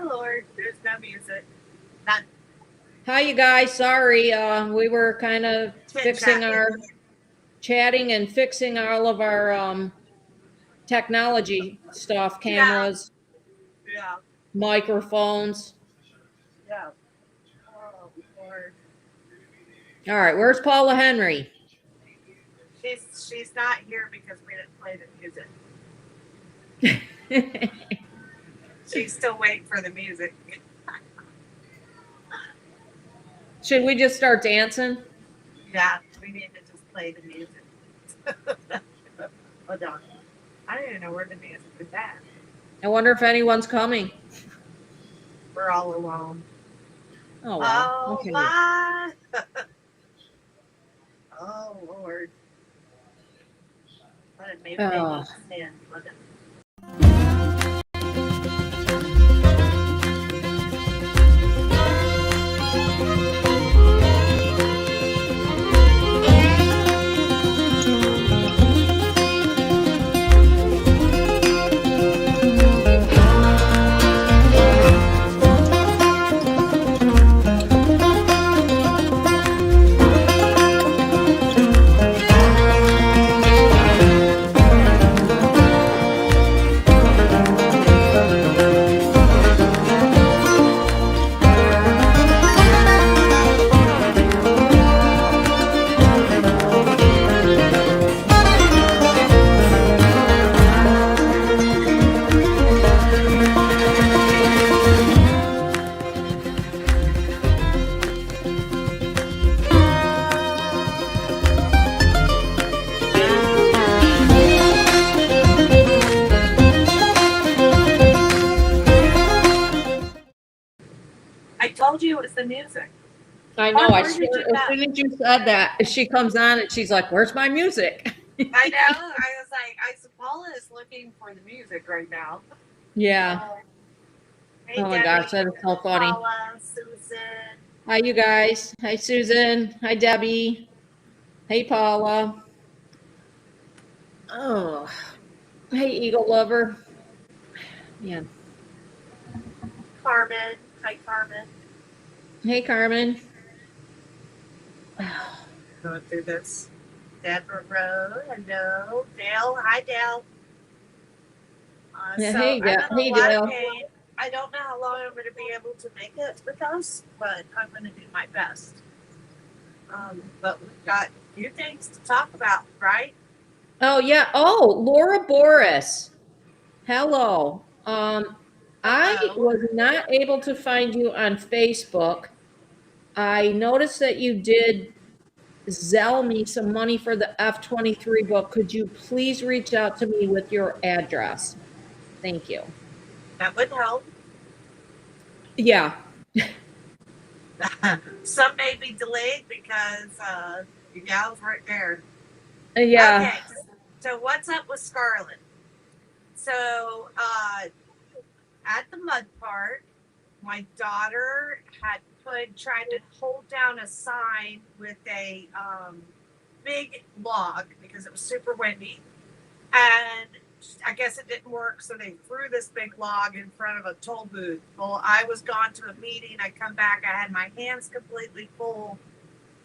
Oh, Lord, there's no music. None. Hi, you guys. Sorry, we were kind of fixing Chit-chat. our chatting and fixing all of our technology stuff, Yeah. cameras, Yeah. microphones. Yeah. Oh, Lord. All right, where's Paula Henry? She's not here because we didn't play the music. She's still waiting for the music. Should we just start dancing? Yeah, we need to just play the music. Hold on. I don't even know where the music is at. I wonder if anyone's coming. We're all alone. Oh, well. Oh, Okay. my. Oh, Lord. Maybe they need to stand. Look at I told you it was the music. I know. Barb, where did you As soon as you said that, she comes on and she's like, "Where's my music?" I know. I was like, Paula is looking for the music right now. Yeah. Hey, Oh my Debbie, gosh, that is so funny. Paula, Susan. Hi, you guys. Hi, Susan. Hi, Debbie. Hey, Paula. Oh, hey, Eagle Lover. Man. Carmen. Hi, Carmen. Hey, Carmen. Going through this. Deborah Road. Hello. Dale. Hi, Dale. Yeah, So hey, I'm in a hey, lot of Dale. pain. I don't know how long I'm going to be able to make it with us, but I'm going to do my best. But we've got a few things to talk about, right? Oh, yeah. Oh, Laura Boris. Hello. I Hello. was not able to find you on Facebook. I noticed that you did Zelle me some money for the F-23 book. Could you please reach out to me with your address? Thank you. That would help. Yeah. Some may be delayed because your gal's right there. Yeah. Okay, so what's up with Scarlett? So at the mud park, my daughter had tried to hold down a sign with a big log because it was super windy, and I guess it didn't work, so they threw this big log in front of a toll booth. Well, I was gone to a meeting. I come back, I had my hands completely full,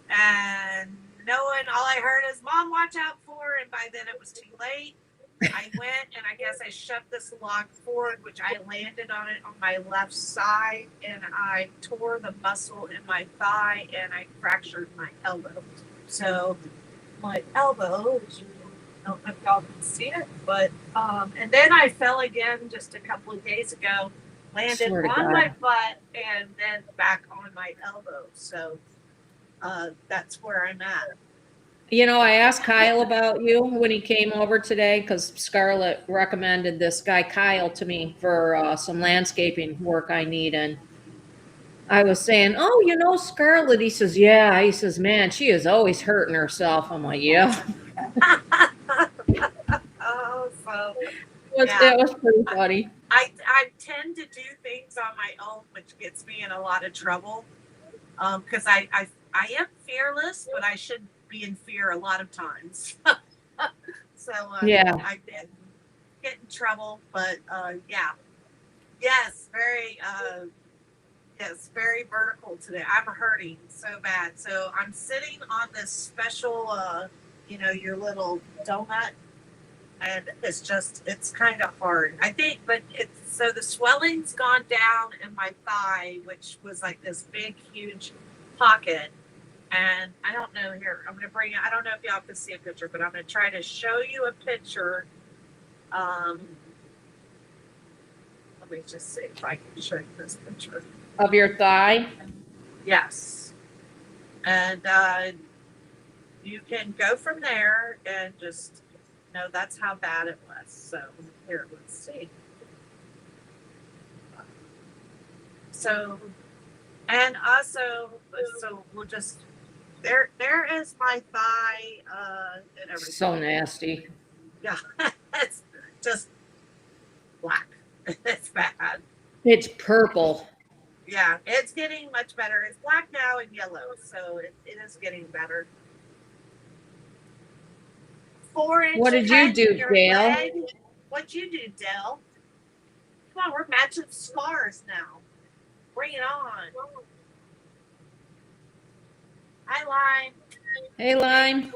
and knowing all I heard is "Mom, watch out for," and by then it was too late. I went and I guess I shoved this log forward, which I landed on it on my left side, and I tore the muscle in my thigh and I fractured my elbow. So my elbow, I don't know if y'all can see it, but and then I fell again just a couple of days ago, landed on my foot and then back on my elbow. So that's where I'm at. You know, I asked Kyle about you when he came over today because Scarlett recommended this guy Kyle to me for some landscaping work I need. And I was saying, "Oh, you know Scarlett?" He says, "Yeah." He says, "Man, she is always hurting herself." I'm like, "Yeah." Oh, so It was pretty funny. I tend to do things on my own, which gets me in a lot of trouble. Because I am fearless, but I should be in fear a lot of times. So Yeah. I did get in trouble, but yeah. Yes, very vertical today. I'm hurting so bad. So I'm sitting on this special, your little donut, and it's kind of hard. I think, but so the swelling's gone down in my thigh, which was like this big, huge pocket. And I don't know here. I'm going to bring it. I don't know if y'all can see a picture, but I'm going to try to show you a picture. Um, Let me just see if I can show you this picture. Of your thigh? Yes. And you can go from there and just that's how bad it was. So here, let's see. So, and also, so we'll just there is my thigh and everything. So nasty. Yeah, it's just black. It's bad. It's purple. Yeah, it's getting much better. It's black now and yellow, so it is getting better. 4 inches. What did you do, Dale? What'd you do, Dale? Come on, we're matching scars now. Bring it on. Hi, Lime. Hey, Lime.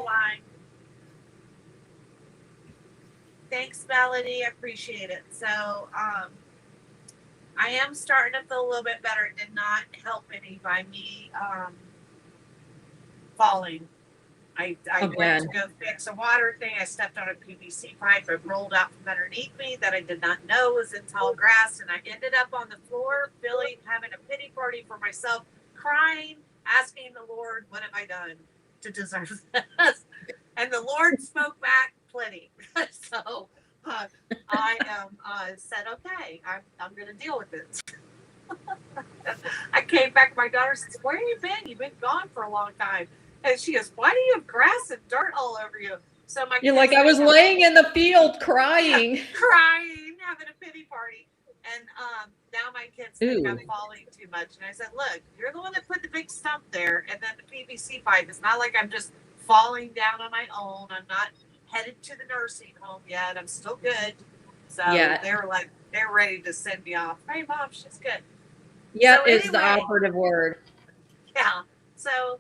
Thanks, Melody. I appreciate it. So, I am starting to feel a little bit better. It did not help any by me falling. I went to go fix a water thing. I stepped on a PVC pipe. It rolled out from underneath me that I did not know was in tall grass, and I ended up on the floor, having a pity party for myself, crying, asking the Lord, "What have I done to deserve this?" And the Lord spoke back plenty. So I said, "Okay, I'm going to deal with it." I came back. My daughter says, "Where have you been? You've been gone for a long time." And she goes, "Why do you have grass and dirt all over you?" So you're like, I was laying in the field crying. Yeah, crying, having a pity party. And now my kids think I'm falling too much. And I said, "Look, you're the one that put the big stump there, and then the PVC pipe. It's not like I'm just falling down on my own. I'm not headed to the nursing home yet. I'm still good." So they're ready to send me off. "Hey, Mom, she's good." Yeah, so anyway, is the operative word. Yeah. So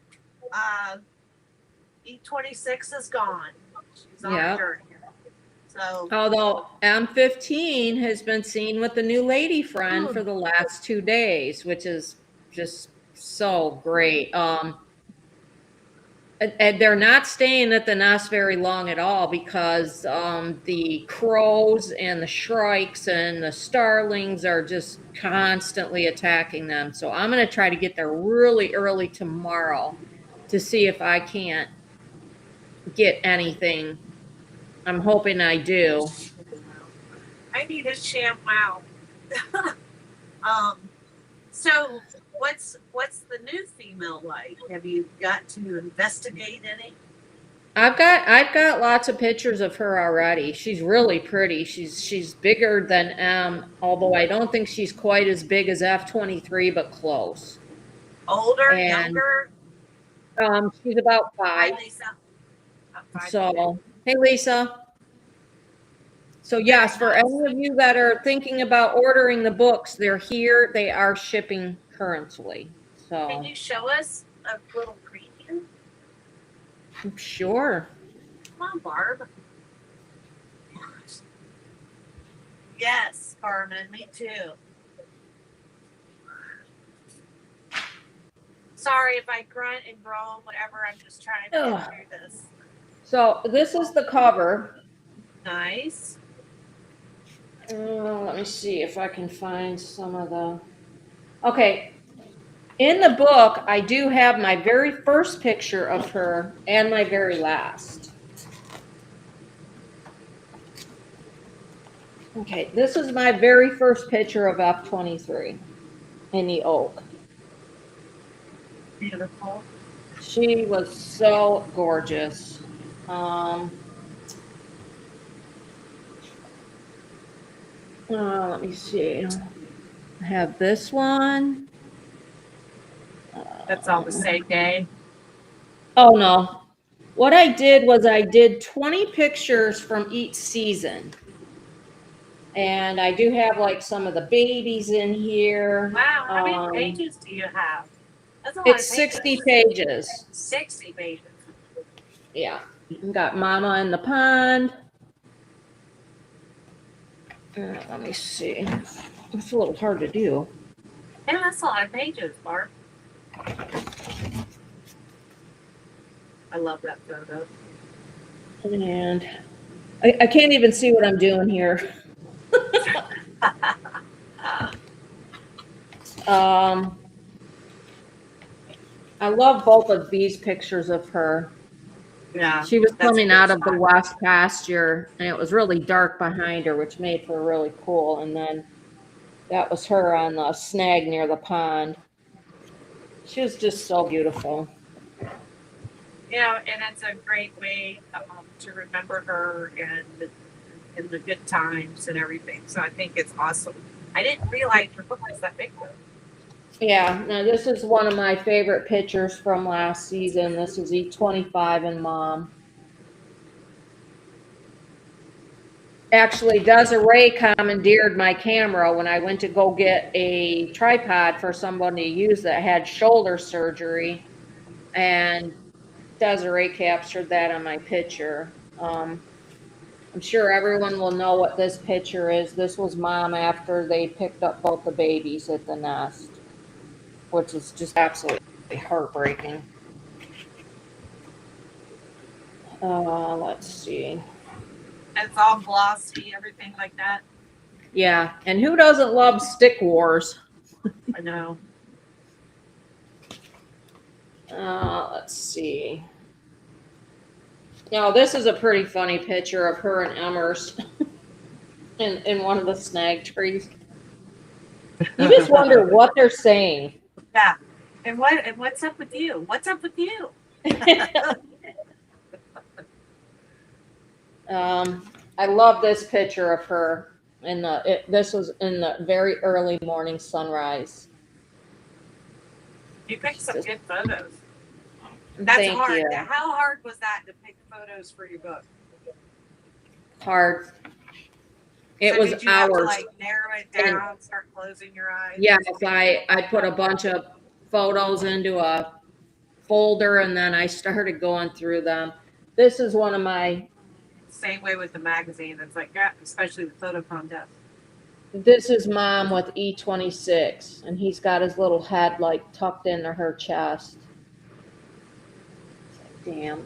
E26 is gone. She's on her journey. So, although M15 has been seen with the new lady friend for the last 2 days, which is just so great. And they're not staying at the nest very long at all because the crows and the shrikes and the starlings are just constantly attacking them. So I'm going to try to get there really early tomorrow to see if I can't get anything. I'm hoping I do. I need a ShamWow. So what's the new female like? Have you got to investigate any? I've got lots of pictures of her already. She's really pretty. She's bigger than M, although I don't think she's quite as big as F23, but close. Older, younger? She's about 5. Hi, Lisa. So, hey, Lisa. So yes, for any of you that are thinking about ordering the books, they're here. They are shipping currently. So can you show us a little preview? Sure. Come on, Barb. Yes, Carmen, me too. Sorry if I grunt and groan, whatever. I'm just trying to get through this. So this is the cover. Nice. Let me see if I can find some of the. Okay. In the book, I do have my very first picture of her and my very last. Okay, this is my very first picture of F23 in the oak. Beautiful. She was so gorgeous. Let me see. I have this one. That's all the same day. Oh, no. What I did was I did 20 pictures from each season. And I do have like some of the babies in here. Wow, how many pages do you have? That's a lot It's of pages. 60 pages. 60 pages. Yeah. Got Mama in the pond. Let me see. It's a little hard to do. Yeah, that's a lot of pages, Barb. I love that photo. And I can't even see what I'm doing here. I love both of these pictures of her. Yeah. She was that's a coming good out of the shot. west pasture, and it was really dark behind her, which made her really cool. And then that was her on the snag near the pond. She was just so beautiful. You know, and it's a great way to remember her and the good times and everything. So I think it's awesome. I didn't realize your book was that big though. Yeah, now this is one of my favorite pictures from last season. This is E25 and Mom. Actually, Desiree commandeered my camera when I went to go get a tripod for somebody to use that had shoulder surgery, and Desiree captured that on my picture. I'm sure everyone will know what this picture is. This was Mom after they picked up both the babies at the nest, which is just absolutely heartbreaking. Let's see. It's all glossy, everything like that. Yeah, and who doesn't love stick wars? I know. Let's see. Now, this is a pretty funny picture of her and Emmers in one of the snag trees. You just wonder what they're saying. Yeah. And what's up with you? What's up with you? I love this picture of her this was in the very early morning sunrise. You picked some good photos. That's Thank hard. you. How hard was that to pick photos for your book? Hard. It So was did you have to hours. like narrow it down, start closing your eyes? Yes, I put a bunch of photos into a folder and then I started going through them. This is one of my, Same way with the magazine. It's like, yeah, especially the photo contest. this is Mom with E26, and he's got his little head like tucked into her chest. Damn,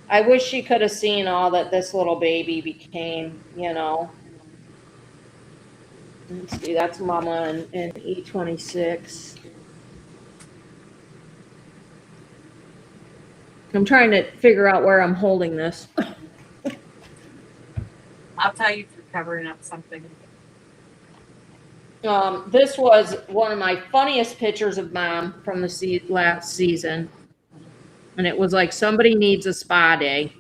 I wish she could have seen all that this little baby became, Let's see, that's Mama in E26. I'm trying to figure out where I'm holding this. I'll tell you if you're covering up something. This was one of my funniest pictures of Mom from the last season. And it was like somebody needs a spa day.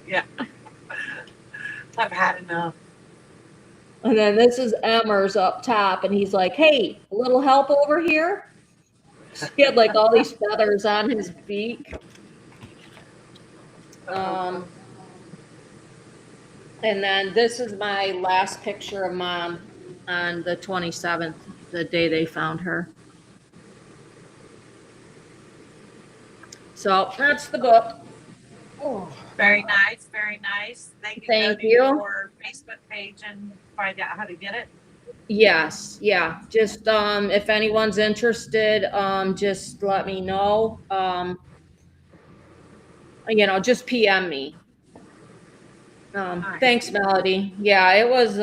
Yeah. I've had enough. And then this is Emmers up top, and he's like, hey, a little help over here? He had like all these feathers on his beak. And then this is my last picture of Mom on the 27th, the day they found her. So that's the book. Oh. Very nice, very nice. They can Thank go to you. your Facebook page and find out how to get it. Yes, yeah. Just if anyone's interested, just let me know. Just PM me. Nice. Thanks, Melody. Yeah, it was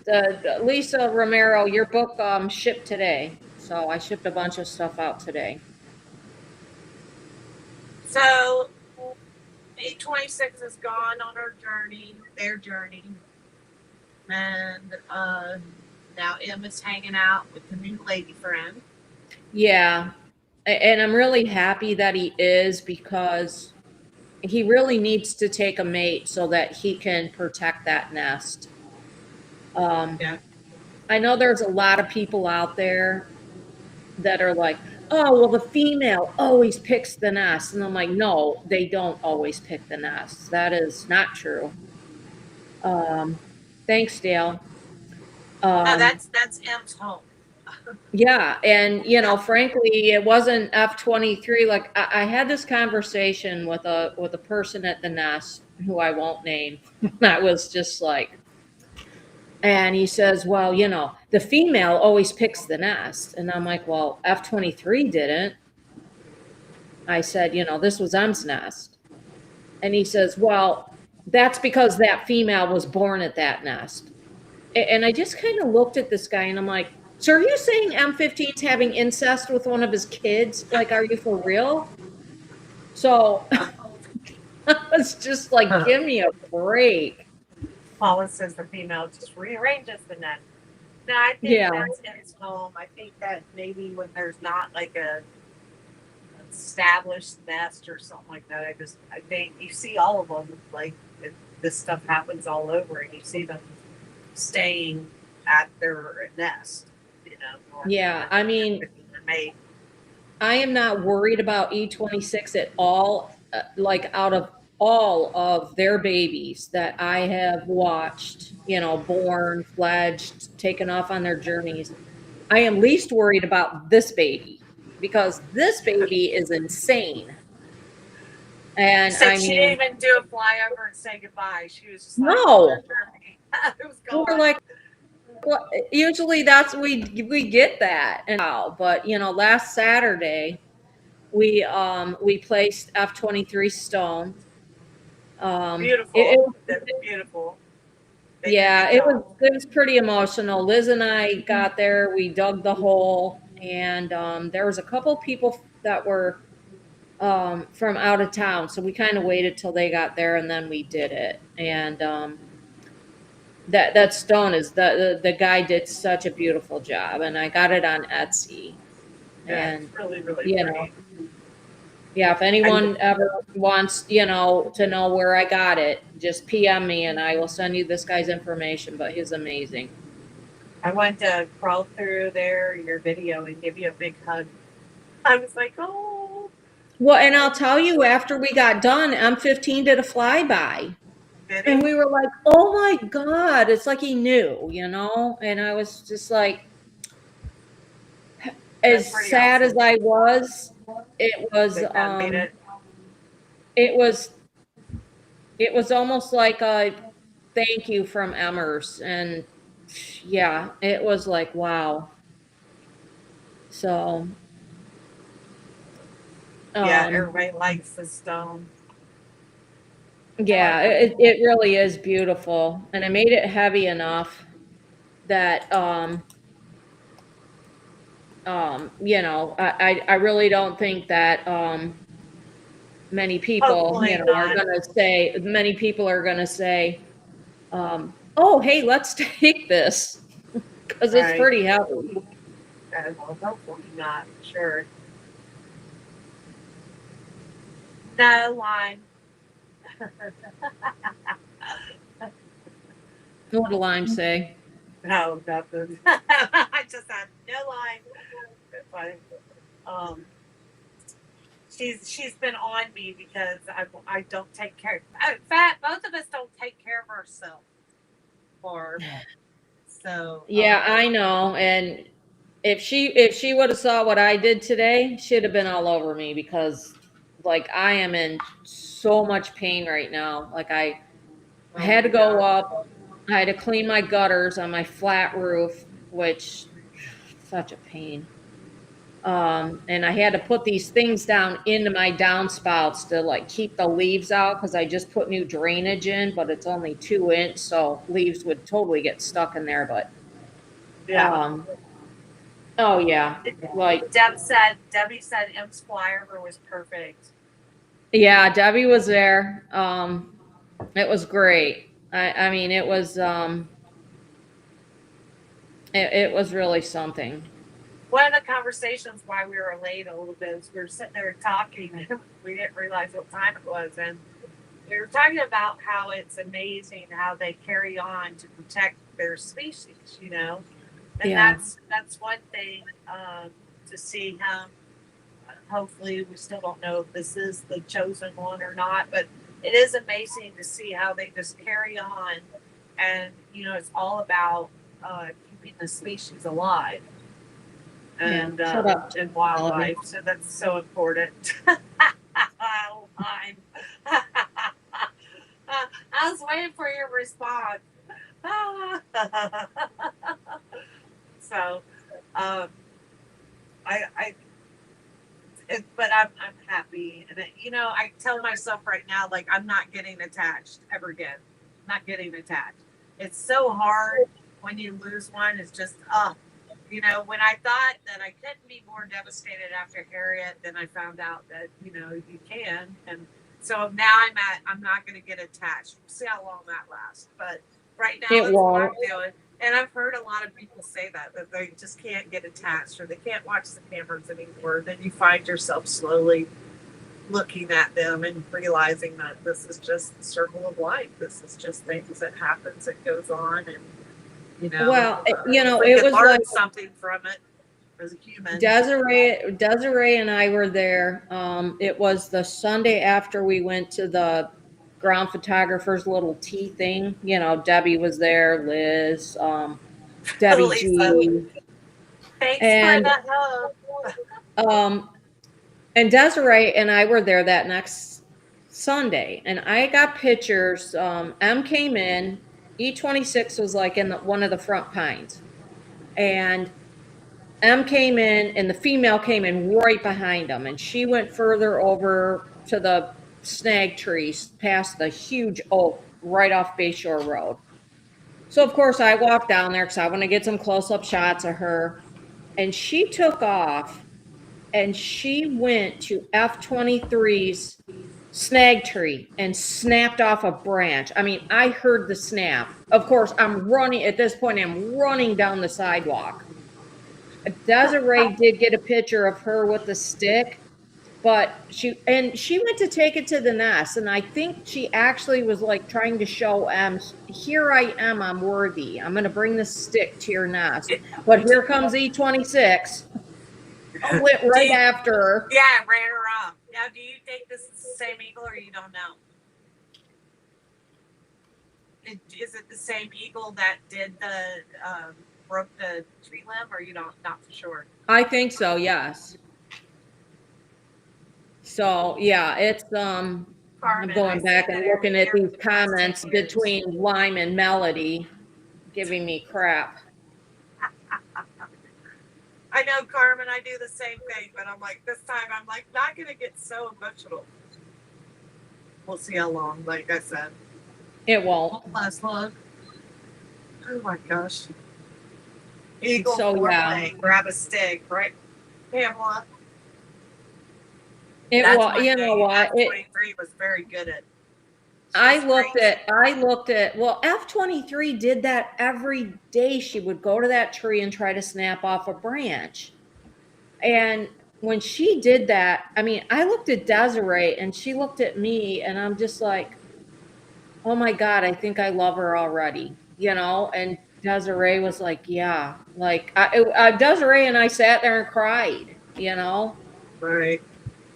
the Lisa Romero, your book shipped today. So I shipped a bunch of stuff out today. So 826 is gone on their journey. And now Emma's hanging out with the new lady friend. Yeah. And I'm really happy that he is, because he really needs to take a mate so that he can protect that nest. Yeah. I know there's a lot of people out there that are like, oh, well, the female always picks the nest. And I'm like, no, they don't always pick the nest. That is not true. Um, thanks, Dale. No, Um, that's M's home. yeah. And, Yeah. frankly, it wasn't F-23. Like I had this conversation with a person at the nest who I won't name. That was just like, and he says, well, the female always picks the nest. And I'm like, well, F-23 didn't. I said, this was M's nest. And he says, well, that's because that female was born at that nest. And I just kind of looked at this guy and I'm like, so are you saying M15's having incest with one of his kids? Like, are you for real? So I was just like, give me a break. Paula says the female just rearranges the nest. No, I think Yeah. that's M's home. I think that maybe when there's not like a established nest or something like that, I think you see all of them. Like this stuff happens all over, and you see them staying at their nest. Yeah. I mean, I am not worried about E26 at all. Like out of all of their babies that I have watched, born, fledged, taken off on their journeys, I am least worried about this baby because this baby is insane. And Said I she mean, didn't even do a flyover and say goodbye. She was just like, no, it was we're gone. like, well, usually that's we get that and now, but last Saturday we placed F-23 stone. Beautiful. That's beautiful. They did a Yeah, good job. it was pretty emotional. Liz and I got there, we dug the hole, and there was a couple people that were from out of town, so we kind of waited till they got there and then we did it. And that stone is the guy did such a beautiful job, and I got it on Etsy. Yeah, And it's really, really you know, pretty. yeah, if anyone ever wants, to know where I got it, just PM me and I will send you this guy's information, but he's amazing. I went to crawl through your video and give you a big hug. I was like, oh. Well, and I'll tell you, after we got done, M15 did a flyby. And we were like, oh my God, it's like he knew, And I was just like, as sad awesome. as I was, it was, it was, it was almost like a thank you from Emmers. And yeah, it was like, wow. So, Yeah, everybody likes the stone. yeah, it really is beautiful. And I made it heavy enough that, I really don't think that, many people, Hopefully are not. gonna say, oh, hey, let's take this. Because it's Right. pretty heavy. Well, hopefully not. Sure. No line. What did Lime say? No, nothing. I just had no line. But, she's been on me because I don't take care. In fact, both of us don't take care of ourselves. Barb. So Yeah, I know. And if she would have saw what I did today, she'd have been all over me because like I am in so much pain right now. Like I had to go up. I had to clean my gutters on my flat roof, which such a pain. And I had to put these things down into my downspouts to like keep the leaves out because I just put new drainage in, but it's only 2 inch, so leaves would totally get stuck in there. But yeah. oh yeah, like Debbie said M's flyover was perfect. yeah, Debbie was there. It was great. I mean, it was it was really something. One of the conversations why we were late a little bit is we were sitting there talking and we didn't realize what time it was, and we were talking about how it's amazing how they carry on to protect their species, and Yeah. that's one thing to see him hopefully, we still don't know if this is the chosen one or not, but it is amazing to see how they just carry on. And, it's all about keeping the species alive Yeah, and shut up, Melody. wildlife. So that's so important. Lime. I was waiting for your response. So, um, I but I'm happy, and I tell myself right now, like, I'm not getting attached ever again. Not getting attached. It's so hard when you lose one. It's just, when I thought that I couldn't be more devastated after Harriet, then I found out that you can, and so now I'm not going to get attached. We'll see how long that lasts, but right now It that's what I'm won't. doing. And I've heard a lot of people say that they just can't get attached or they can't watch the cameras anymore. Then you find yourself slowly looking at them and realizing that this is just the circle of life. This is just things that happens, that goes on, and Well, we it can was learn like something from it as a human. Desiree and I were there. It was the Sunday after we went to the ground photographer's little tea thing. Debbie was there, Liz, Debbie Lisa, G, thanks for and the hug. um, and Desiree and I were there that next Sunday, and I got pictures. M came in. E26 was like in one of the front pines, and M came in and the female came in right behind them, and she went further over to the snag trees past the huge oak right off Bayshore Road. So of course I walked down there because I want to get some close-up shots of her. And she took off and she went to F23's snag tree and snapped off a branch. I mean, I heard the snap. Of course, I'm running at this point, I'm running down the sidewalk. Desiree did get a picture of her with the stick, but she went to take it to the nest, and I think she actually was like trying to show here I am, I'm worthy. I'm going to bring this stick to your nest. But here comes E26, went right after her. Yeah, I ran her off. Now, do you think this is the same eagle, or you don't know? Is it the same eagle that did the broke the tree limb, or you don't not for sure? I think so, yes. So yeah, it's I'm Carmen, going back and looking at these comments between Lime and Melody, giving me crap. I know, Carmen, I do the same thing, but I'm like, this time I'm like not gonna get so emotional. We'll see how long, like I said. It won't. Last long. Oh my gosh. Eagle So yeah, grab a stick, right, Pamela? it was. You know what? F23 was very good at. I looked at, well, F23 did that every day. She would go to that tree and try to snap off a branch. And when she did that, I mean, I looked at Desiree and she looked at me and I'm just like, oh my God, I think I love her already, And Desiree was like, yeah, like Desiree and I sat there and cried, Right.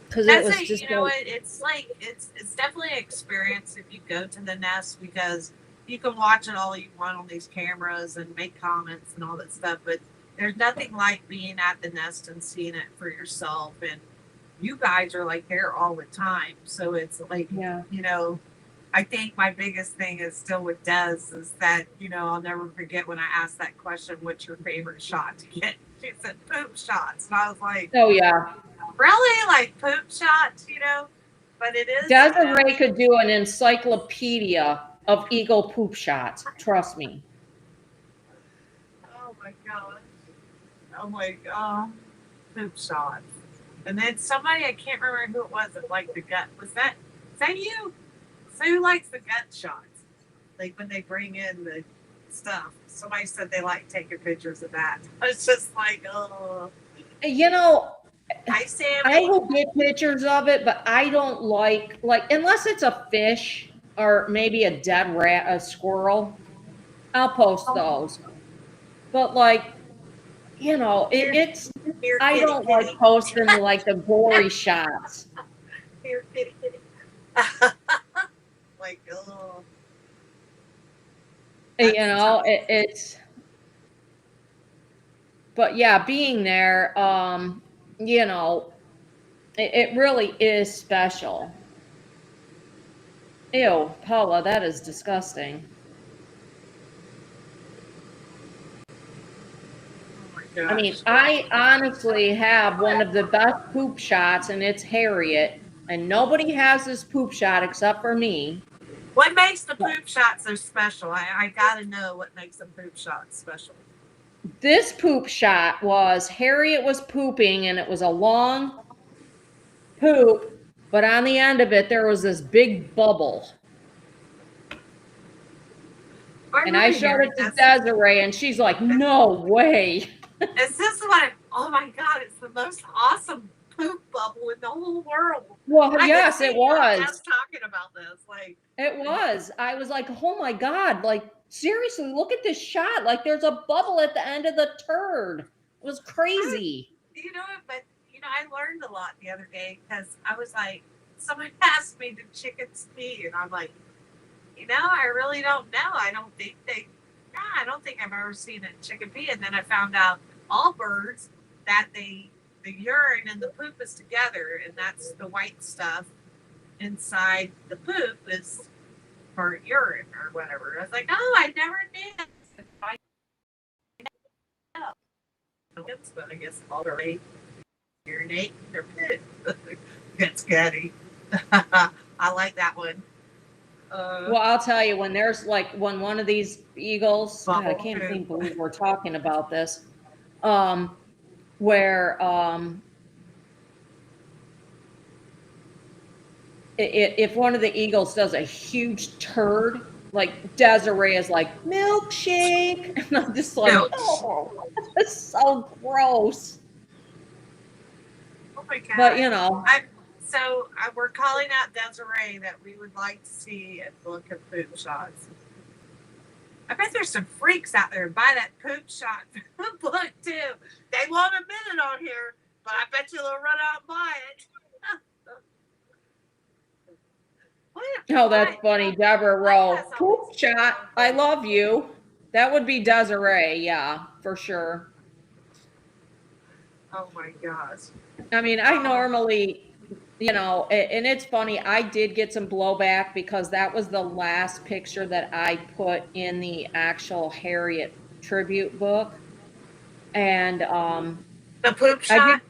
because it was just it's like it's definitely an experience if you go to the nest, because you can watch it all you want on these cameras and make comments and all that stuff, but there's nothing like being at the nest and seeing it for yourself. And you guys are like there all the time, so it's like, yeah. I think my biggest thing is still with Des is that, I'll never forget when I asked that question, what's your favorite shot to get? She said poop shots. And I was like, Oh yeah. Really? Like poop shots, But it is. Desiree could do an encyclopedia of eagle poop shots. Trust me. Oh my gosh. Oh my god. Poop shots. And then somebody, I can't remember who it was, that liked the gut. Is that you? So who likes the gut shots? Like when they bring in the stuff. Somebody said they like taking pictures of that. It's just like, oh. I will get pictures of it, but I don't like unless it's a fish or maybe a dead rat, a squirrel, I'll post those. But you know, it's, Here, I kitty, don't like kitty. posting like the gory shots. Here, kitty, kitty. Like, oh. You know, it's, but yeah, being there, you know, it really is special. Ew, Paula, that is disgusting. Oh I my mean, gosh. I honestly have one of the best poop shots, and it's Harriet. And nobody has this poop shot except for me. What makes the poop shots so special? I gotta know what makes the poop shots special. This poop shot was Harriet was pooping, and it was a long poop, but on the end of it, there was this big bubble. And I showed it to Desiree, and she's like, no way. Is this what? Oh my God! It's the most awesome poop bubble in the whole world. Well, I yes, can it see your was. guest talking about this. Like, It was. I was like, oh my God, like, seriously, look at this shot. Like, there's a bubble at the end of the turd. It was crazy. you know, but I learned a lot the other day because I was like, someone asked me, "Did chickens pee?" And I'm like, I really don't know. I don't think they. Yeah, I don't think I've ever seen a chicken pee. And then I found out all birds that the urine and the poop is together, and that's the white stuff inside the poop is for urine or whatever. I was like, oh, I never knew. I know. But I guess all the urinate in their poop. That's Gaddy. I like that one. Well, I'll tell you, when there's like, when one of these eagles, God, I can't even believe we're talking about this, where, if one of the eagles does a huge turd, like Desiree is like, milkshake. And I'm just like, oh, that's so gross. Oh my God. But, you know. So we're calling out Desiree that we would like to see a book of poop shots. I bet there's some freaks out there who buy that poop shot book too. They won't admit it on here, but I bet you they'll run out and buy it. Oh, that's funny. Deborah Rowe. Poop shot. I love you. That would be Desiree. Yeah, for sure. Oh my gosh. I mean, I normally, and it's funny. I did get some blowback because that was the last picture that I put in the actual Harriet tribute book. And, the poop shot?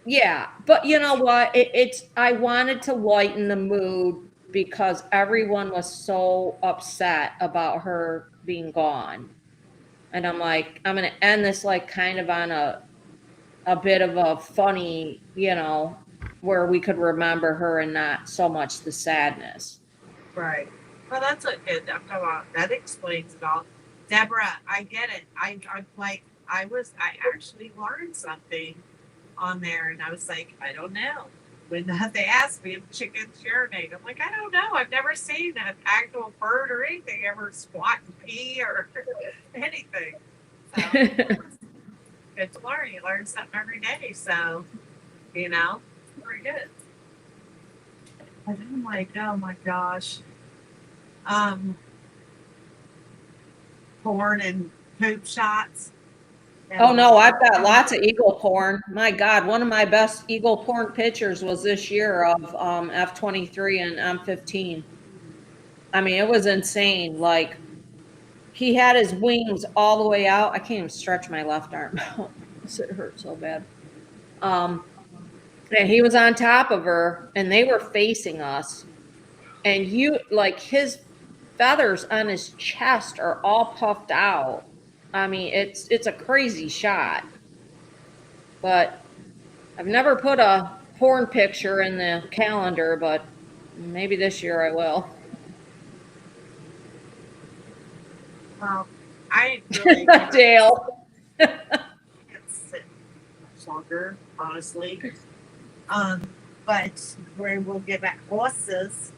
Yeah, but you know what? I wanted to lighten the mood because everyone was so upset about her being gone. And I'm like, I'm going to end this like kind of on a bit of a funny, where we could remember her and not so much the sadness. Right. Well, that's a good. Come on, that explains it all. Deborah, I get it. I'm like, I actually learned something on there, and I was like, I don't know. When they asked me if chickens urinate, I'm like, I don't know. I've never seen an actual bird or anything ever squat and pee or anything. So, good to learn. You learn something every day. So, very good. But I'm like, oh my gosh. Porn and poop shots. Oh no, I've got lots of eagle porn. My God, one of my best eagle porn pictures was this year of F-23 and M-15. I mean, it was insane. Like, he had his wings all the way out. I can't even stretch my left arm out. It hurt so bad. And he was on top of her, and they were facing us. And his feathers on his chest are all puffed out. I mean, it's a crazy shot. But I've never put a porn picture in the calendar, but maybe this year I will. Well, I really Dale. It's longer, honestly. But we'll get back horses.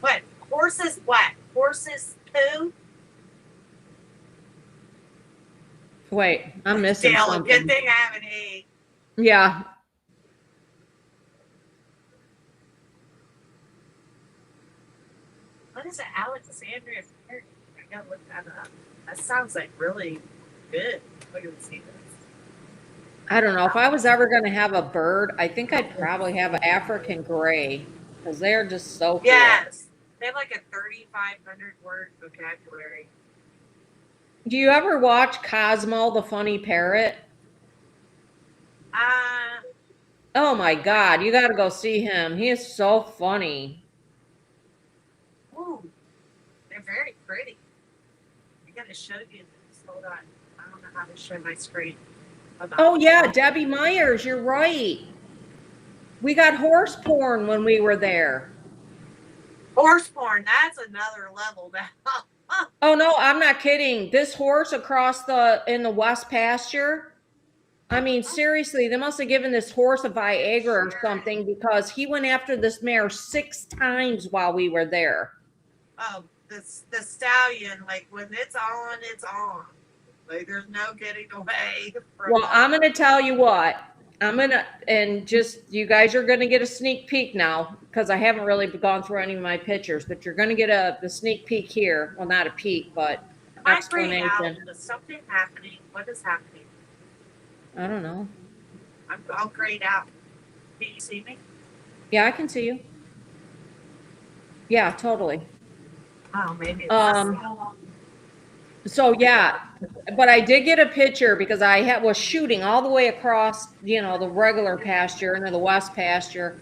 What horses? What horses poo? Wait, I'm missing Dale, something. good thing I haven't ate. Yeah. What is it, Alexandria Perry? I gotta look that up. That sounds like really good. Look at this. I don't know. If I was ever going to have a bird, I think I'd probably have an African gray because they're just so cool. Yes. They have like a 3,500 word vocabulary. Do you ever watch Cosmo the Funny Parrot? Oh my God, you got to go see him. He is so funny. Ooh, they're very pretty. I gotta show you this. Hold on. I don't know how to show my screen. Oh yeah, Debbie Myers, you're right. We got horse porn when we were there. Horse porn, that's another level now. Oh no, I'm not kidding. This horse across in the West pasture. I mean, seriously, they must have given this horse a Viagra or something because he went after this mare 6 times while we were there. Oh, the stallion, like when it's on, it's on. Like there's no getting away from Well, I'm going to tell you what. You guys are going to get a sneak peek now because I haven't really gone through any of my pictures, but you're going to get the sneak peek here. Well, not a peek, but explanation. Is something happening? What is happening? I don't know. I'll grayed out. Can you see me? Yeah, I can see you. Yeah, totally. Oh, maybe. So yeah, but I did get a picture because I was shooting all the way across, the regular pasture into the West pasture,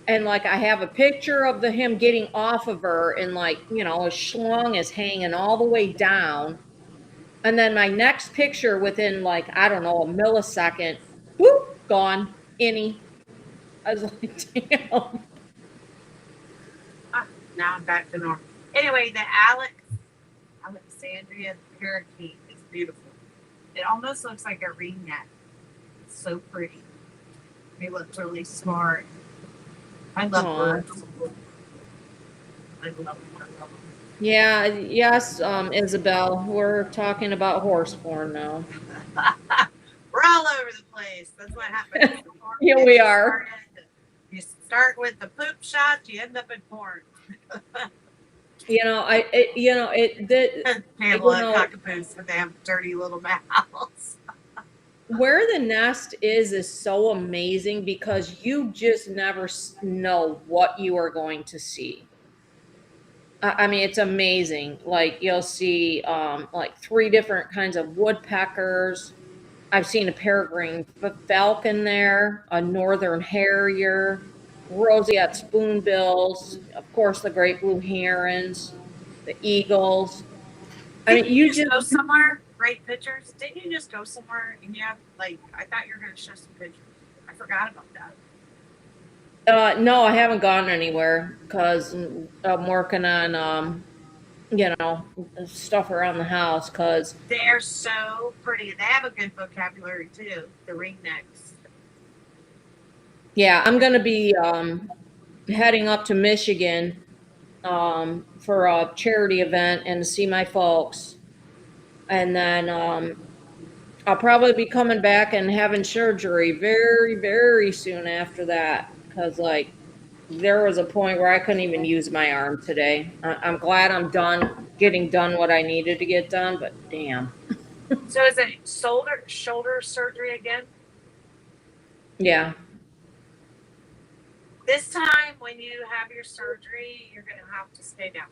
and like I have a picture of him getting off of her, and like his schlong is hanging all the way down, and then my next picture within like I don't know a millisecond, whoop, gone, innie. I was like, damn. Now I'm back to normal. Anyway, the Alexandria parakeet is beautiful. It almost looks like a ringneck. It's so pretty. They look really smart. I love birds. I love them. Yeah, yes, Isabel, we're talking about horse porn now. We're all over the place. That's what happens. Yeah, we are. You start with the poop shot, you end up in porn. Pamela cockapoos with them dirty little mouths. Where the nest is so amazing because you just never know what you are going to see. I mean, it's amazing. Like you'll see like 3 different kinds of woodpeckers. I've seen a peregrine falcon there, a northern harrier, roseate spoonbills, of course, the great blue herons, the eagles. I mean, you just go somewhere. Great pictures. Didn't you just go somewhere and you have I thought you were going to show some pictures. I forgot about that. No, I haven't gone anywhere because I'm working on, stuff around the house because they're so pretty. They have a good vocabulary too, the ringnecks. Yeah, I'm going to be heading up to Michigan for a charity event and to see my folks. And then I'll probably be coming back and having surgery very, very soon after that. Because, there was a point where I couldn't even use my arm today. I'm glad I'm getting done what I needed to get done, but damn. So is it shoulder surgery again? Yeah. This time when you have your surgery, you're going to have to stay down.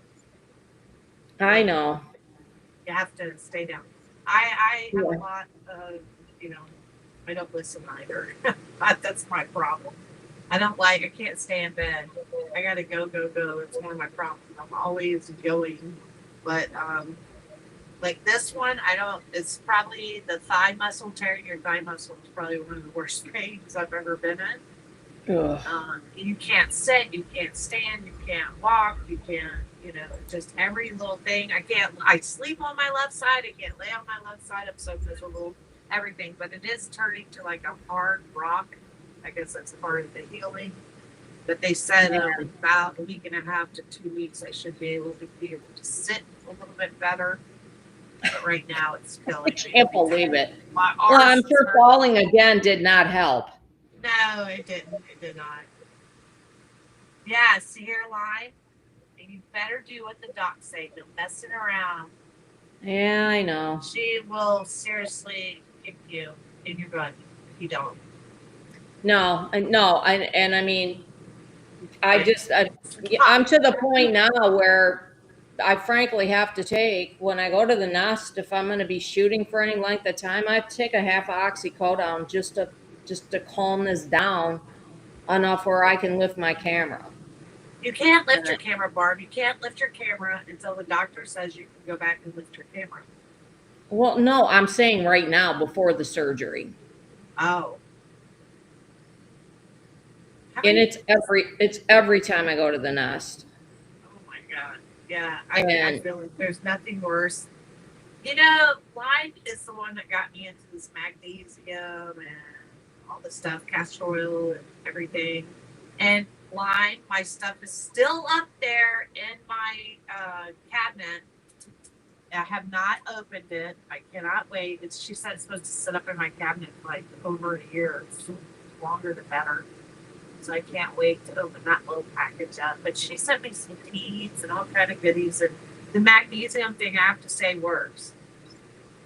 I know. You have to stay down. I have a lot of, I don't listen either. That's my problem. I can't stay in bed. I got to go. It's one of my problems. I'm always going. But, like this one, it's probably the thigh muscle tearing your thigh muscle is probably one of the worst pains I've ever been in. You can't sit, you can't stand, you can't walk, you can't, just every little thing. I sleep on my left side, I can't lay on my left side. I'm so miserable, everything. But it is turning to like a hard rock. I guess that's part of the healing. But they said about a week and a half to 2 weeks, I should be able to sit a little bit better. But right now, it's killing me. I can't believe it. My Well, arms I'm was sure hurting. falling again did not help. No, it didn't. It did not. Yeah, see your line? And you better do what the docs say. No messing around. Yeah, I know. She will seriously kick you in your butt if you don't. No, and I mean, I Like, just, I'm to the point now where I frankly have to take, when I go to the nest, if I'm going to be shooting for any length of time, I have to take a half oxycodone just to calm this down enough where I can lift my camera. you can't lift your camera, Barb. You can't lift your camera until the doctor says you can go back and lift your camera. Well, no, I'm saying right now before the surgery. Oh. How And many? it's every time I go to the nest. Oh my God. Yeah, I And feel like there's nothing worse. You know, Lyme is the one that got me into this magnesium and all the stuff, castor oil and everything. And Lyme, my stuff is still up there in my cabinet. I have not opened it. I cannot wait. She said it's supposed to sit up in my cabinet for like over a year. It's longer the better. So I can't wait to open that little package up. But she sent me some teas and all kind of goodies. And the magnesium thing, I have to say, works.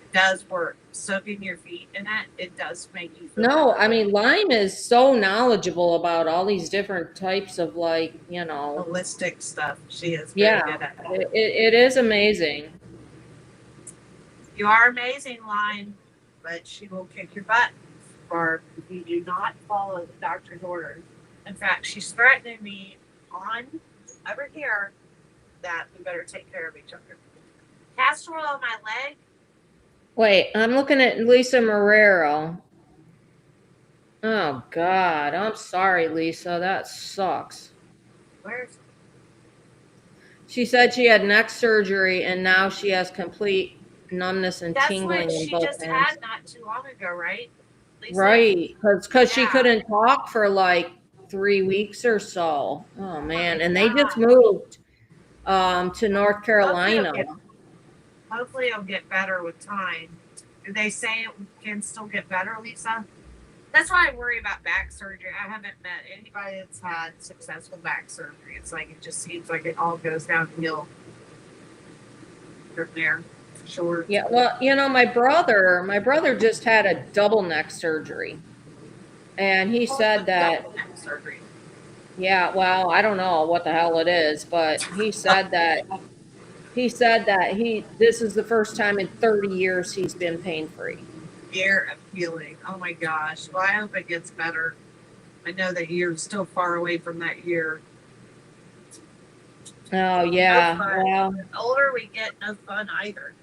It does work. Soaking your feet in it, it does make you feel no, better. I mean, Lyme is so knowledgeable about all these different types of, like, Holistic stuff. She is very yeah, good at that. it is amazing. You are amazing, Line, but she will kick your butt, Barb, if you do not follow the doctor's orders. In fact, she's threatening me on over here that we better take care of each other. Castor oil on my leg. Wait, I'm looking at Lisa Marrero. Oh God, I'm sorry, Lisa. That sucks. Where's She said she had neck surgery and now she has complete numbness and that's tingling what in she both just hands. had not too long ago, right? Lisa? Right, because she Yeah. couldn't talk for like 3 weeks or so. Oh man, and they just God. moved to North Hopefully Carolina. hopefully it'll get better with time. Do they say it can still get better, Lisa? That's why I worry about back surgery. I haven't met anybody that's had successful back surgery. It's like it just seems like it all goes downhill from there, for sure. Yeah, well, my brother just had a double neck surgery. And he said that, Double neck surgery. yeah, well, I don't know what the hell it is, but this is the first time in 30 years he's been pain free. Year of healing. Oh my gosh. Well, I hope it gets better. I know that you're still far away from that year. Oh yeah, No fun. well, The older we get, no fun either.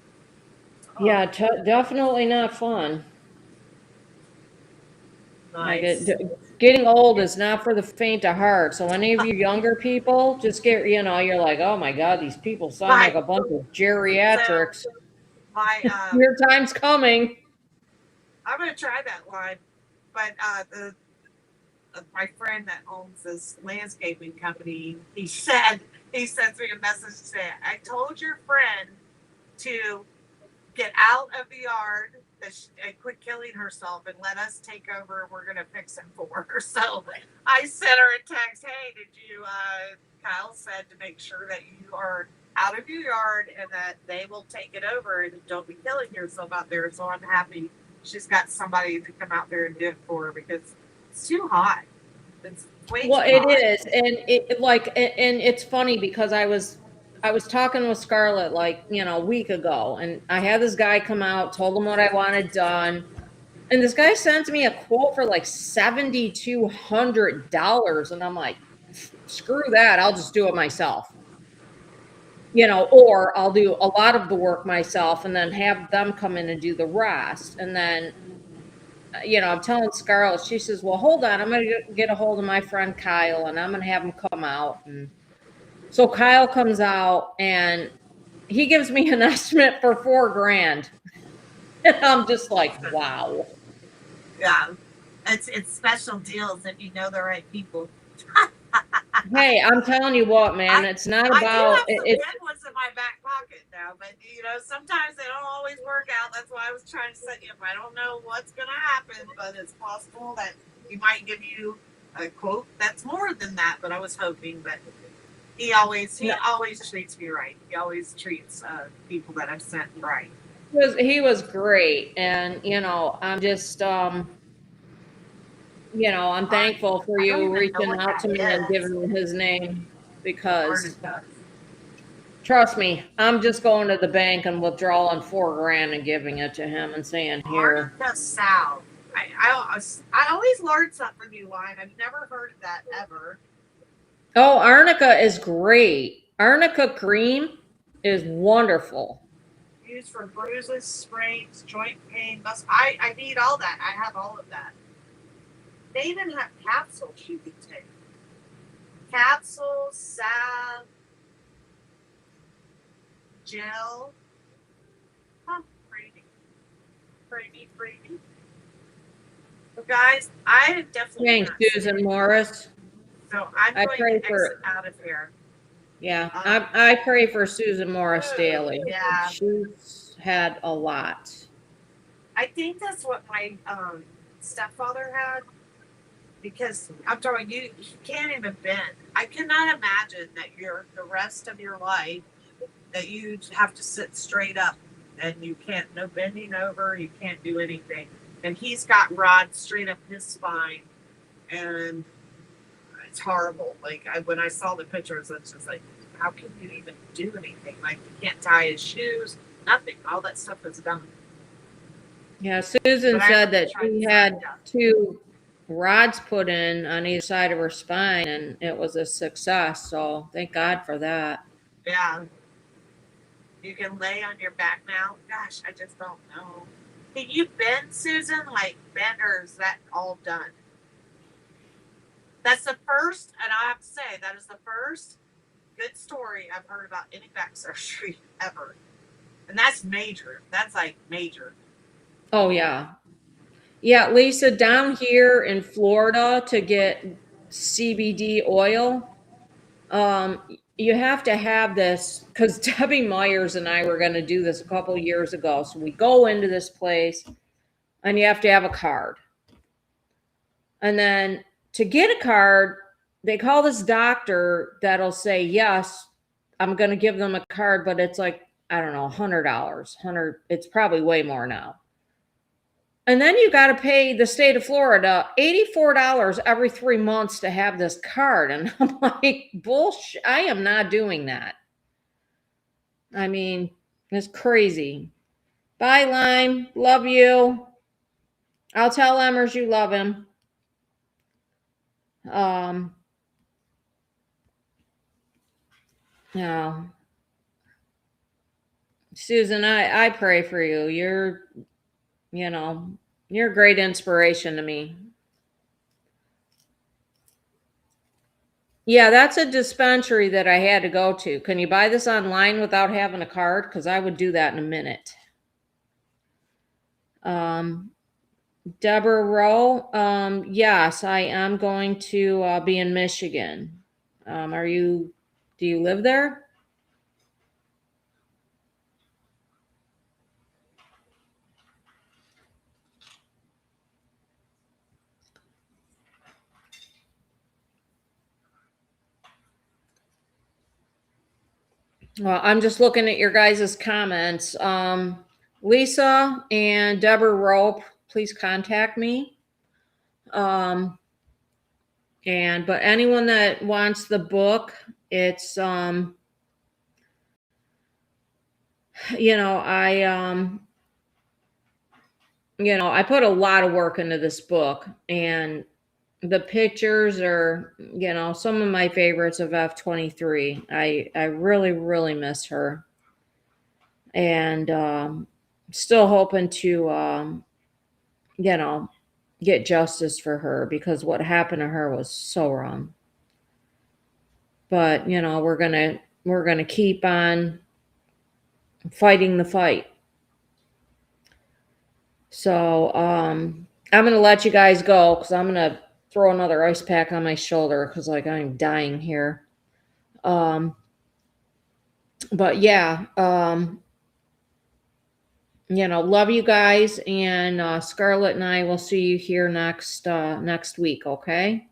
Oh, yeah, definitely not fun. Like nice. getting old is not for the faint of heart. So any of you younger people, just you're like, oh my God, these people sound like Right. a bunch of So geriatrics. my Your time's coming. I'm gonna try that line, but the my friend that owns this landscaping company, he sent me a message saying, "I told your friend to get out of the yard and quit killing herself and let us take over and we're going to fix it for her." So I sent her a text, "Hey, did you, Kyle said to make sure that you are out of your yard and that they will take it over and don't be killing yourself out there." So I'm happy she's got somebody to come out there and do it for her because it's too hot. It's way Well, too it hot. is, and it's funny because I was talking with Scarlett like a week ago, and I had this guy come out, told him what I wanted done, and this guy sent me a quote for like $7,200, and I'm like, screw that, I'll just do it myself, or I'll do a lot of the work myself, and then have them come in and do the rest, and then. I'm telling Scarlett, she says, well, hold on. I'm going to get a hold of my friend Kyle and I'm going to have him come out. And so Kyle comes out and he gives me an estimate for $4,000. And I'm just like, wow. Yeah. It's special deals if you know the right people. Hey, I'm telling you what, man, it's not I do about have some it. good ones in my back pocket. it now. But sometimes they don't always work out. That's why I was trying to set you up. I don't know what's gonna happen, but it's possible that he might give you a quote that's more than that. But I was hoping, but he always treats me right. He always treats people that I've sent right. He was great, and I'm just I'm thankful for I don't you even know reaching what out that to me and is. giving me his name because Arnica. trust me, I'm just going to the bank and withdrawing $4,000 and giving it to him and saying, here. Arnica South. I always learn something from you, Line. I've never heard of that ever. Oh, arnica is great. Arnica cream is wonderful. Used for bruises, sprains, joint pain. I need all that. I have all of that. They even have capsules you can take. Capsules, salve, gel. Huh, pretty. So guys, I have definitely Thanks, not Susan sick. Morris. So I'm I going pray to for exit out of here. Yeah, I pray for Susan Morris daily. Yeah. She's had a lot. I think that's what my stepfather had. Because I'm telling you, he can't even bend. I cannot imagine that the rest of your life that you have to sit straight up and you can't no bending over, you can't do anything. And he's got rods straight up his spine, and it's horrible. Like when I saw the pictures, it's just like, how can you even do anything? Like you can't tie his shoes, nothing. All that stuff is done. Yeah, Susan said that she had 2 rods put in on either side of her spine, and it was a success. So thank God for that. Yeah. You can lay on your back now. Gosh, I just don't know. Can you bend, Susan? Like bend, or is that all done? That's the first, and I have to say, that is the first good story I've heard about any back surgery ever. And that's major. That's like major. Oh, yeah. Yeah, Lisa, down here in Florida to get CBD oil, you have to have this because Debbie Myers and I were going to do this a couple years ago. So we go into this place and you have to have a card. And then to get a card, they call this doctor that'll say, yes, I'm going to give them a card, but it's like, I don't know, $100, it's probably way more now. And then you got to pay the state of Florida $84 every 3 months to have this card. And I'm like, bullshit. I am not doing that. I mean, it's crazy. Bye, Lime. Love you. I'll tell Emmers you love him. No. Susan, I pray for you. You're a great inspiration to me. Yeah, that's a dispensary that I had to go to. Can you buy this online without having a card? Because I would do that in a minute. Deborah Rowe, yes, I am going to be in Michigan. Do you live there? Well, I'm just looking at your guys' comments. Lisa and Deborah Rowe, please contact me. But anyone that wants the book, it's I put a lot of work into this book, and the pictures are, some of my favorites of F-23. I really, really miss her. And still hoping to, get justice for her because what happened to her was so wrong. But, we're going to keep on fighting the fight. So, I'm going to let you guys go because I'm going to throw another ice pack on my shoulder because I'm dying here. But yeah, love you guys, and Scarlett and I will see you here next week, okay?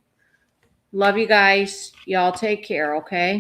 Love you guys. Y'all take care, okay?